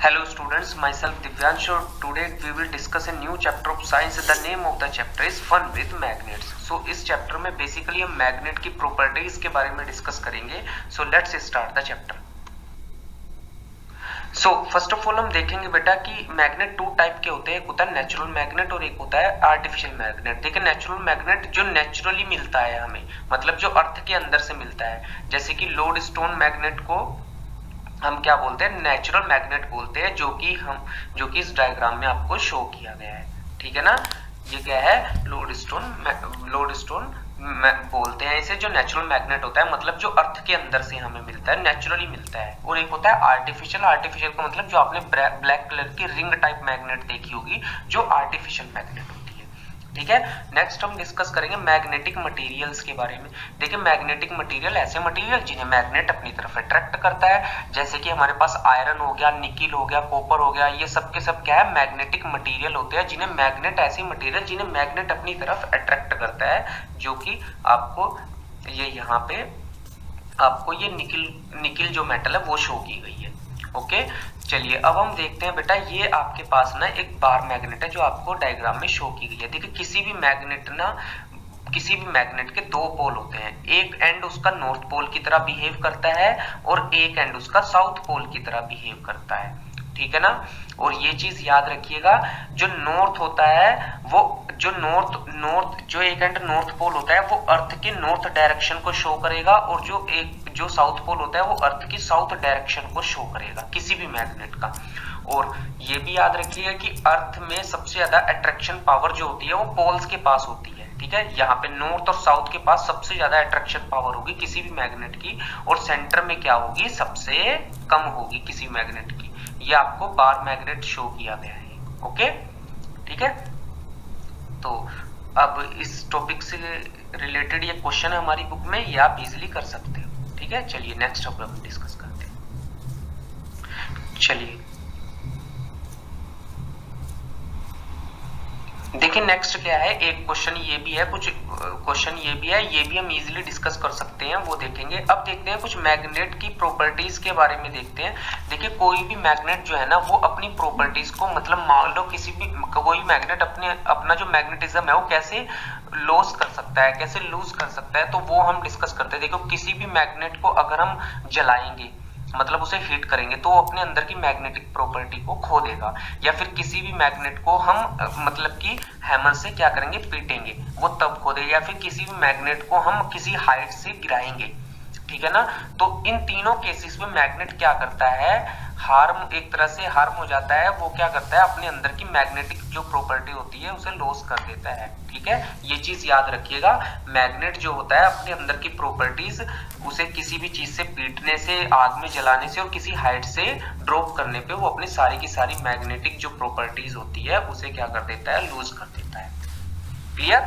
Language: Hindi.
Hello students, myself Divyanshu. Today we will discuss a new chapter of science. The name of the chapter is Fun with Magnets. So इस चैप्टर में बेसिकली हम मैग्नेट की प्रॉपर्टीज के बारे में डिस्कस करेंगे. So let's start the chapter. So first of all हम देखेंगे बेटा कि मैग्नेट टू टाइप के होते हैं. एक होता है नेचुरल मैग्नेट और एक होता है आर्टिफिशियल मैग्नेट. देखिए नेचुरल मैग्नेट जो नेचुरली मिलता है हमें, मतलब जो अर्थ के अंदर से मिलता है, जैसे कि लोडस्टोन मैग्नेट को हम क्या बोलते हैं, नेचुरल मैग्नेट बोलते हैं, जो कि इस डायग्राम में आपको शो किया गया है. ठीक है ना, ये क्या है, लोडस्टोन बोलते हैं इसे, जो नेचुरल मैग्नेट होता है, मतलब जो अर्थ के अंदर से हमें मिलता है, नेचुरली मिलता है. और एक होता है आर्टिफिशियल का मतलब जो आपने ब्लैक कलर की रिंग टाइप मैग्नेट देखी होगी, जो आर्टिफिशियल मैग्नेट होती है. ठीक है, नेक्स्ट हम डिस्कस करेंगे मैग्नेटिक मटेरियल्स के बारे में. देखिए मैग्नेटिक मटेरियल ऐसे मटेरियल जिन्हें मैग्नेट अपनी तरफ अट्रैक्ट करता है, जैसे कि हमारे पास आयरन हो गया, निकिल हो गया, कॉपर हो गया, ये सब के सब क्या है, मैग्नेटिक मटेरियल होते हैं, जिन्हें मैग्नेट, ऐसी मटेरियल जिन्हें मैग्नेट अपनी तरफ अट्रैक्ट करता है, जो कि आपको ये यहाँ पे आपको ये निकिल जो मेटल है वो शो की गई है. ओके, चलिए अब हम देखते हैं बेटा, ये आपके पास ना एक बार मैग्नेट है जो आपको डायग्राम में शो की गई है. देखिए किसी भी मैग्नेट के दो पोल होते हैं. एक एंड उसका नॉर्थ पोल की तरह बिहेव करता है और एक एंड उसका साउथ पोल की तरह बिहेव करता है. ठीक है ना, और ये चीज याद रखिएगा, जो नॉर्थ होता है वो जो एक एंड नॉर्थ पोल होता है वो अर्थ के नॉर्थ डायरेक्शन को शो करेगा, और जो साउथ पोल होता है वो अर्थ की साउथ डायरेक्शन को शो करेगा किसी भी मैग्नेट का. और ये भी याद रखिएगा कि अर्थ में सबसे ज्यादा अट्रैक्शन पावर जो होती है वो पोल्स के पास होती है. ठीक है, यहाँ पे नॉर्थ और साउथ के पास सबसे ज्यादा अट्रैक्शन पावर होगी किसी भी मैग्नेट की, और सेंटर में क्या होगी, सबसे कम होगी किसी मैग्नेट की. ये आपको बार मैग्नेट शो किया गया है. ओके, ठीक है, तो अब इस टॉपिक से रिलेटेड ये क्वेश्चन है हमारी बुक में, ये आप इजीली कर सकते हो. ठीक है, चलिए नेक्स्ट टॉपिक हम डिस्कस करते हैं. चलिए देखिए नेक्स्ट क्या है, एक क्वेश्चन ये भी है, कुछ क्वेश्चन ये भी है, ये भी हम इजीली डिस्कस कर सकते हैं, वो देखेंगे. अब देखते हैं कुछ मैग्नेट की प्रॉपर्टीज के बारे में देखते हैं. देखिए कोई भी मैग्नेट जो है ना वो अपनी प्रॉपर्टीज को, मतलब मान लो कोई मैग्नेट अपना जो मैग्नेटिज्म है वो कैसे लॉस कर सकता है, कैसे लूज कर सकता है, तो वो हम डिस्कस करते हैं. देखो किसी भी मैग्नेट को अगर हम जलाएंगे, मतलब उसे हीट करेंगे, तो अपने अंदर की मैग्नेटिक प्रॉपर्टी को खो देगा. या फिर किसी भी मैग्नेट को हम मतलब कि हैमर से क्या करेंगे, पीटेंगे, वो तब खो देगा. या फिर किसी भी मैग्नेट को हम किसी हाइट से गिराएंगे. ठीक है ना, तो इन तीनों केसेस में मैग्नेट क्या करता है, एक तरह से हार्म हो जाता है. वो क्या करता है, अपने अंदर की मैग्नेटिक जो प्रॉपर्टी होती है उसे लॉस कर देता है. ठीक है, ये चीज याद रखिएगा, मैग्नेट जो होता है अपने अंदर की प्रॉपर्टीज उसे किसी भी चीज से पीटने से, आग में जलाने से और किसी हाइट से ड्रॉप करने पे वो अपनी सारी की सारी मैग्नेटिक जो प्रॉपर्टीज होती है उसे क्या कर देता है, लूज कर देता है. क्लियर.